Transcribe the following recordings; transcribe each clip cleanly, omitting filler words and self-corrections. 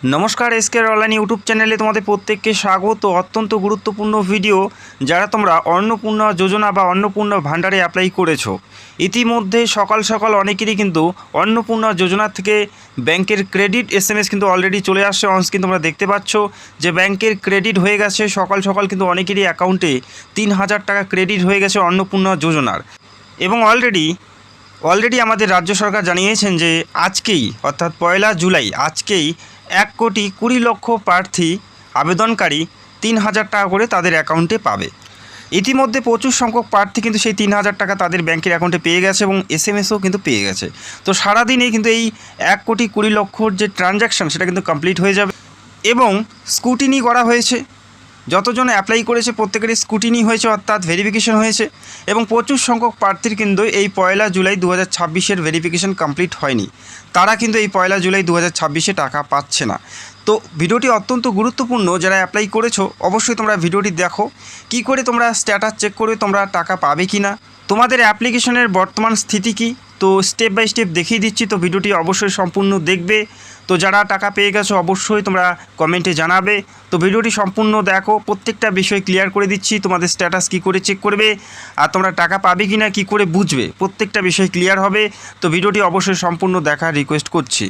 নমস্কার, SK online YouTube চ্যানেলে তোমাদের প্রত্যেককে স্বাগত। অত্যন্ত গুরুত্বপূর্ণ ভিডিও যারা তোমরা অন্নপূর্ণা যোজনা বা অন্নপূর্ণা ভাণ্ডারে অ্যাপ্লাই করেছো। ইতিমধ্যে সকাল সকাল অনেকেরই কিন্তু অন্নপূর্ণা যোজনা থেকে ব্যাংকের ক্রেডিট এসএমএস কিন্তু অলরেডি চলে আসছে। অনস্ক্রিন তোমরা দেখতে পাচ্ছ যে ব্যাংকের ক্রেডিট হয়ে গেছে। সকাল সকাল কিন্তু অনেকেরই অ্যাকাউন্টে ৩,০০০ টাকা ক্রেডিট হয়ে গেছে অন্নপূর্ণা যোজনার। এবং অলরেডি আমাদের রাজ্য সরকার জানিয়েছেন যে আজকেই অর্থাৎ ১লা জুলাই আজকেই ১,২০,০০,০০০ প্রার্থী আবেদনকারী ৩,০০০ টাকা করে তাদের অ্যাকাউন্টে পাবে। ইতিমধ্যে প্রচুর সংখ্যক প্রার্থী কিন্তু সেই ৩,০০০ টাকা তাদের ব্যাংকের অ্যাকাউন্টে পেয়ে গেছে এবং এসএমএসও কিন্তু পেয়ে গেছে। তো সারাদিনে কিন্তু এই ১,২০,০০,০০০ যে ট্রানজ্যাকশান সেটা কিন্তু কমপ্লিট হয়ে যাবে। এবং স্ক্রুটিনি করা হয়েছে, যতজন অ্যাপ্লাই করেছে প্রত্যেকেরই স্ক্রুটিনি হয়েছে অর্থাৎ ভেরিফিকেশন হয়েছে। এবং প্রচুর সংখ্যক প্রার্থীর কিন্তু এই ১লা জুলাই ২০২৬-এর ভেরিফিকেশন কমপ্লিট হয়নি, তারা কিন্তু এই ১লা জুলাই ২০২৬-এ টাকা পাচ্ছে না। তো ভিডিওটি অত্যন্ত গুরুত্বপূর্ণ। যারা অ্যাপ্লাই করেছো অবশ্যই তোমরা ভিডিওটি দেখো, কি করে তোমরা স্ট্যাটাস চেক করে তোমরা টাকা পাবে কি না, তোমাদের অ্যাপ্লিকেশনের বর্তমান স্থিতি কী, তো স্টেপ বাই স্টেপ দেখিয়ে দিচ্ছি। তো ভিডিওটি অবশ্যই সম্পূর্ণ দেখবে। তো যারা টাকা পেয়ে গেছো অবশ্যই তোমরা কমেন্টে জানাবে। তো ভিডিওটি সম্পূর্ণ দেখো, প্রত্যেকটা বিষয় ক্লিয়ার করে দিচ্ছি। তোমাদের স্ট্যাটাস কী করে চেক করবে আর তোমরা টাকা পাবে কি না কী করে বুঝবে, প্রত্যেকটা বিষয় ক্লিয়ার হবে। তো ভিডিওটি অবশ্যই সম্পূর্ণ দেখার রিকোয়েস্ট করছি।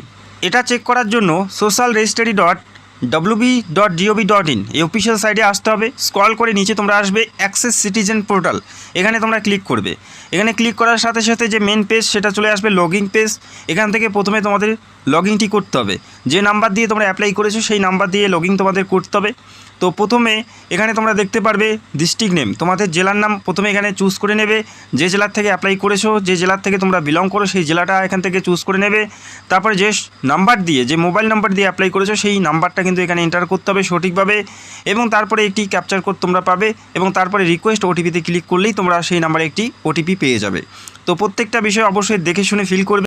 এটা চেক করার জন্য social-registry.wb.gov.in এই অফিসিয়াল সাইটে আসতে হবে। স্ক্রল করে নিচে তোমরা আসবে অ্যাক্সেস সিটিজেন পোর্টাল, এখানে তোমরা ক্লিক করবে। এখানে ক্লিক করার সাথে সাথে যে মেন পেজ সেটা চলে আসবে লগইন পেজ। এখান থেকে প্রথমে তোমাদের লগইনটি করতে হবে। যে নাম্বার দিয়ে তোমরা অ্যাপ্লাই করেছো সেই নাম্বার দিয়ে লগইন তোমাদের করতে হবে। তো প্রথমে এখানে তোমরা দেখতে পারবে ডিস্ট্রিক্ট নেম, তোমাদের জেলার নাম প্রথমে এখানে চুজ করে নেবে। যে জেলার থেকে অ্যাপ্লাই করেছো, যে জেলার থেকে তোমরা বিলং করো সেই জেলাটা এখান থেকে চুজ করে নেবে। তারপরে যে নাম্বার দিয়ে, যে মোবাইল নাম্বার দিয়ে অ্যাপ্লাই করেছো সেই নাম্বারটা কিন্তু এখানে এন্টার করতে হবে সঠিকভাবে। এবং তারপরে একটি ক্যাপচার কোড তোমরা পাবে এবং তারপরে রিকোয়েস্ট ওটিপিতে ক্লিক করলেই তোমরা সেই নাম্বারে একটি ওটিপি পেয়ে যাবে। তো প্রত্যেকটা বিষয় অবশ্যই দেখে শুনে ফিল করবে।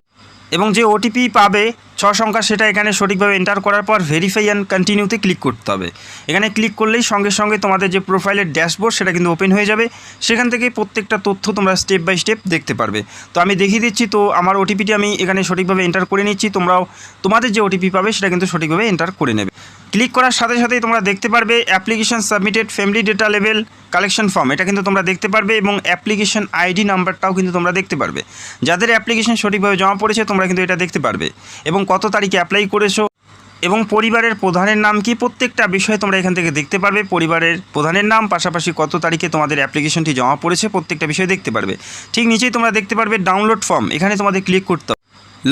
এবং যে ওটিপি পাবে 6 সংখ্যা সেটা এখানে সঠিকভাবে এন্টার করার পর ভেরিফাই অ্যান্ড কন্টিনিউতে ক্লিক করতে হবে। এখানে ক্লিক করলেই সঙ্গে সঙ্গে তোমাদের যে প্রোফাইলের ড্যাশবোর্ড সেটা কিন্তু ওপেন হয়ে যাবে। সেখান থেকে প্রত্যেকটা তথ্য তোমরা স্টেপ বাই স্টেপ দেখতে পারবে। তো আমি দেখিয়ে দিচ্ছি। তো আমার ওটিপিটি আমি এখানে সঠিকভাবে এন্টার করে নিচ্ছি। তোমরাও তোমাদের যে ওটিপি পাবে সেটা কিন্তু সঠিকভাবে এন্টার করে নেবে। ক্লিক করার সাথে সাথেই তোমরা দেখতে পারবে application submitted family data level collection form, এটা কিন্তু তোমরা দেখতে পারবে। এবং অ্যাপ্লিকেশন আইডি নাম্বারটাও কিন্তু তোমরা দেখতে পারবে। যাদের অ্যাপ্লিকেশন সঠিকভাবে জমা পড়েছে তোমরা কিন্তু এটা দেখতে পারবে। এবং কত তারিখে অ্যাপ্লাই করেছো এবং পরিবারের প্রধানের নাম কি, প্রত্যেকটা বিষয়ে তোমরা এখান থেকে দেখতে পারবে। পরিবারের প্রধানের নাম, পাশাপাশি কত তারিখে তোমাদের অ্যাপ্লিকেশনটি জমা পড়েছে প্রত্যেকটা বিষয় দেখতে পারবে। ঠিক নিচেই তোমরা দেখতে পারবে ডাউনলোড ফর্ম, এখানে তোমাদের ক্লিক করতে হবে।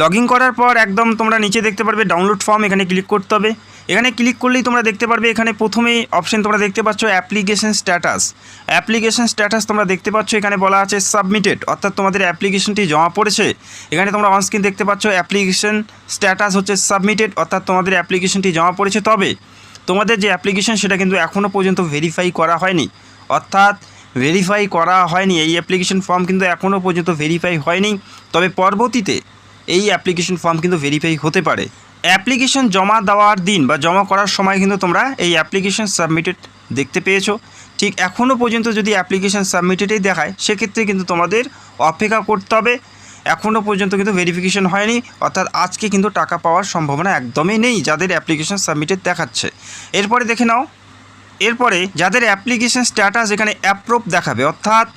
লগইন করার পর একদম তোমরা নিচে দেখতে পারবে ডাউনলোড ফর্ম, এখানে ক্লিক করতে হবে। এখানে ক্লিক করলেই তোমরা দেখতে পারবে এখানে প্রথমেই অপশন তোমরা দেখতে পাচ্ছ অ্যাপ্লিকেশন স্ট্যাটাস। অ্যাপ্লিকেশন স্ট্যাটাস তোমরা দেখতে পাচ্ছ এখানে বলা আছে সাবমিটেড, অর্থাৎ তোমাদের অ্যাপ্লিকেশনটি জমা পড়েছে। এখানে তোমরা অনস্ক্রিন দেখতে পাচ্ছ অ্যাপ্লিকেশন স্ট্যাটাস হচ্ছে সাবমিটেড, অর্থাৎ তোমাদের অ্যাপ্লিকেশনটি জমা পড়েছে। তবে তোমাদের যে অ্যাপ্লিকেশন সেটা কিন্তু এখনও পর্যন্ত ভেরিফাই করা হয়নি, অর্থাৎ ভেরিফাই করা হয়নি। এই অ্যাপ্লিকেশন ফর্ম কিন্তু এখনও পর্যন্ত ভেরিফাই হয়নি, তবে পরবর্তীতে এই অ্যাপ্লিকেশন ফর্ম কিন্তু ভেরিফাই হতে পারে। অ্যাপ্লিকেশন জমা দেওয়ার দিন বা জমা করার সময় কিন্তু তোমরা এই অ্যাপ্লিকেশন সাবমিটেড দেখতে পেয়েছো। ঠিক এখনও পর্যন্ত যদি অ্যাপ্লিকেশন সাবমিটেডই দেখায় সেক্ষেত্রে কিন্তু তোমাদের অপেক্ষা করতে হবে। এখনও পর্যন্ত কিন্তু ভেরিফিকেশন হয়নি, অর্থাৎ আজকে কিন্তু টাকা পাওয়ার সম্ভাবনা একদমই নেই যাদের অ্যাপ্লিকেশন সাবমিটেড দেখাচ্ছে। এরপরে দেখে নাও, এরপরে যাদের অ্যাপ্লিকেশন স্ট্যাটাস এখানে অ্যাপ্রুভ দেখাবে, অর্থাৎ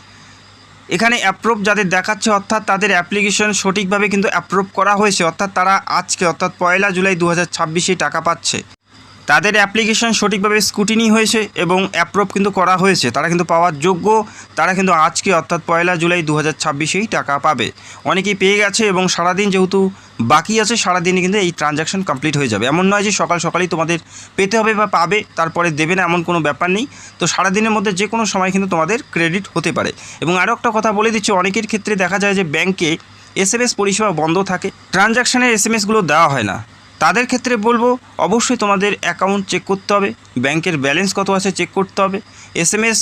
এখানে অ্যাপ্রুভ যাদের দেখাচ্ছে অর্থাৎ তাদের অ্যাপ্লিকেশন সঠিকভাবে কিন্তু অ্যাপ্রুভ করা হয়েছে, অর্থাৎ তারা আজকে অর্থাৎ ১লা জুলাই ২০২৬-এ টাকা পাচ্ছে। তাদের অ্যাপ্লিকেশন সঠিকভাবে স্ক্রুটিনি হয়েছে এবং অ্যাপ্রুভ কিন্তু করা হয়েছে, তারা কিন্তু পাওয়ার যোগ্য। তারা কিন্তু আজকে অর্থাৎ ১লা জুলাই ২০২৬-এই টাকা পাবে। অনেকেই পেয়ে গেছে এবং সারাদিন যেহেতু বাকি আছে সারাদিনে কিন্তু এই ট্রানজ্যাকশন কমপ্লিট হয়ে যাবে। এমন নয় যে সকাল সকালেই তোমাদের পেতে হবে বা পাবে তারপরে দেবে না, এমন কোনো ব্যাপার নেই। তো সারাদিনের মধ্যে যে কোনো সময় কিন্তু তোমাদের ক্রেডিট হতে পারে। এবং আরও একটা কথা বলে দিচ্ছি, অনেকের ক্ষেত্রে দেখা যায় যে ব্যাংকে এসএমএস পরিষেবা বন্ধ থাকে, ট্রানজ্যাকশানের এসএমএসগুলো দেওয়া হয় না। তাদের ক্ষেত্রে বলবো অবশ্যই তোমাদের অ্যাকাউন্ট চেক করতে হবে, ব্যাংকের ব্যালেন্স কত আছে চেক করতে হবে। এসএমএস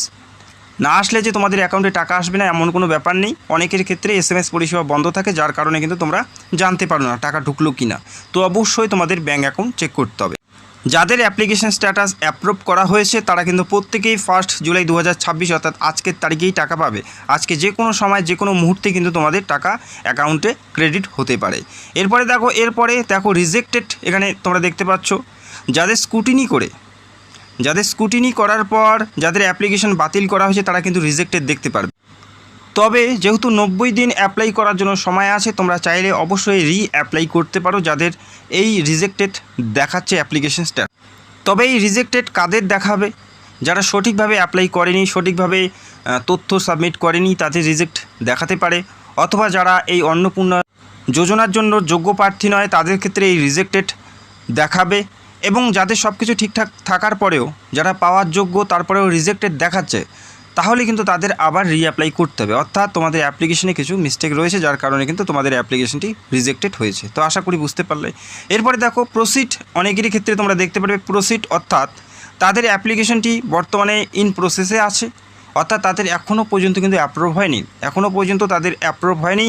না আসলে যে তোমাদের অ্যাকাউন্টে টাকা আসবে না এমন কোনো ব্যাপার নেই। অনেকের ক্ষেত্রে এসএমএস পরিষেবা বন্ধ থাকে, যার কারণে কিন্তু তোমরা জানতে পারো না টাকা ঢুকলো কি না। তো অবশ্যই তোমাদের ব্যাঙ্ক অ্যাকাউন্ট চেক করতে হবে। যাদের অ্যাপ্লিকেশন স্ট্যাটাস অ্যাপ্রুভ করা হয়েছে তারা কিন্তু প্রত্যেকেই 1 জুলাই ২০২৬ অর্থাৎ আজকের তারিখেই টাকা পাবে। আজকে যে কোনো সময় যে কোনো মুহূর্তে কিন্তু তোমাদের টাকা অ্যাকাউন্টে ক্রেডিট হতে পারে। এরপরে দেখো রিজেক্টেড, এখানে তোমরা দেখতে পাচ্ছ যাদের স্কুটিনি করার পর যাদের অ্যাপ্লিকেশন বাতিল করা হয়েছে তারা কিন্তু রিজেক্টেড দেখতে পারবে। তবে যেহেতু 90 দিন অ্যাপ্লাই করার জন্য সময় আছে, তোমরা চাইলে অবশ্যই অ্যাপ্লাই করতে পারো যাদের এই রিজেক্টেড দেখাচ্ছে অ্যাপ্লিকেশন স্ট্যাটাস। তবে এই রিজেক্টেড কাদের দেখাবে? যারা সঠিকভাবে অ্যাপ্লাই করেনি, সঠিকভাবে তথ্য সাবমিট করেনি, তাদের রিজেক্ট দেখাতে পারে। অথবা যারা এই অন্নপূর্ণা যোজনার জন্য যোগ্য প্রার্থী নয় তাদের ক্ষেত্রে এই রিজেক্টেড দেখাবে। এবং যাদের সব কিছু ঠিকঠাক থাকার পরেও যারা পাওয়ার যোগ্য তারপরেও রিজেক্টেড দেখাচ্ছে, তাহলে কিন্তু তাদের আবার অ্যাপ্লাই করতে হবে। অর্থাৎ তোমাদের অ্যাপ্লিকেশনে কিছু মিস্টেক রয়েছে, যার কারণে কিন্তু তোমাদের অ্যাপ্লিকেশনটি রিজেক্টেড হয়েছে। তো আশা করি বুঝতে পারলে। এরপরে দেখো প্রসিড, অনেকেরই ক্ষেত্রে তোমরা দেখতে পারবে প্রসিড, অর্থাৎ তাদের অ্যাপ্লিকেশনটি বর্তমানে ইন প্রসেসে আছে, অর্থাৎ তাদের এখনও পর্যন্ত কিন্তু অ্যাপ্রুভ হয়নি, তাদের অ্যাপ্রুভ হয়নি।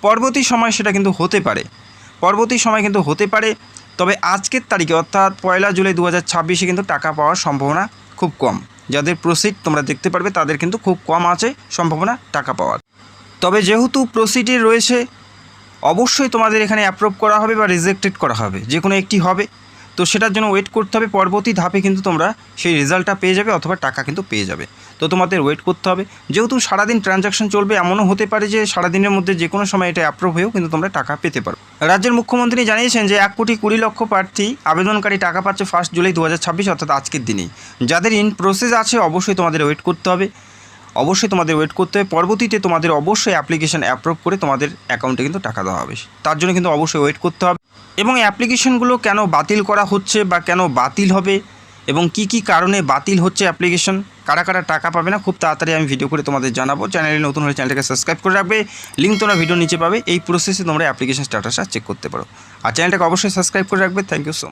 পরবর্তী সময় সেটা কিন্তু হতে পারে, তবে আজকের তারিখে অর্থাৎ 1 জুলাই 2026 কিন্তু টাকা পাওয়ার সম্ভাবনা খুব কম। যাদের প্রসিড তোমরা দেখতে পারবে তাদের কিন্তু খুব কম আছে সম্ভাবনা টাকা পাওয়ার। তবে যেহেতু প্রসিডে রয়েছে, অবশ্যই তোমাদের এখানে অ্যাপ্রুভ করা হবে বা রিজেক্টেড করা হবে, যে কোনো একটি হবে। তো সেটার জন্য ওয়েট করতে হবে, পরবর্তী ধাপে কিন্তু তোমরা সেই রেজাল্টটা পেয়ে যাবে অথবা টাকা কিন্তু পেয়ে যাবে। তো তোমাদের ওয়েট করতে হবে। যেহেতু সারাদিন ট্রানজ্যাকশন চলবে, এমনও হতে পারে যে সারাদিনের মধ্যে যে কোনো সময় এটা অ্যাপ্রুভ হয়েও কিন্তু তোমরা টাকা পেতে পারো। রাজ্যের মুখ্যমন্ত্রী জানিয়েছেন যে 1,20,00,000 প্রার্থী আবেদনকারী টাকা পাচ্ছে 1 জুলাই 2026, অর্থাৎ আজকের দিনেই। যাদের ইন প্রসেস আছে অবশ্যই তোমাদের ওয়েট করতে হবে, পরবর্তীতে তোমাদের অবশ্যই অ্যাপ্লিকেশন অ্যাপ্রুভ করে তোমাদের অ্যাকাউন্টে কিন্তু টাকা দেওয়া হবে। তার জন্য কিন্তু অবশ্যই ওয়েট করতে হবে। এবং অ্যাপ্লিকেশনগুলো কেন বাতিল করা হচ্ছে বা কেন বাতিল হবে এবং কি কারণে বাতিল হচ্ছে অ্যাপ্লিকেশন, কারা টাকা পাবে না, খুব তাড়াতাড়ি আমি ভিডিও করে তোমাদের জানাবো। চ্যানেলে নতুন হলে চ্যানেলটাকে সাবস্ক্রাইব করে রাখবে, লিঙ্ক তোমরা ভিডিও নিচে পাবে। এই প্রসেসে তোমরা অ্যাপ্লিকেশন স্ট্যাটাসটা চেক করতে পারো। আর চ্যানেলটাকে অবশ্যই সাবস্ক্রাইব করে রাখবে। Thank you so much.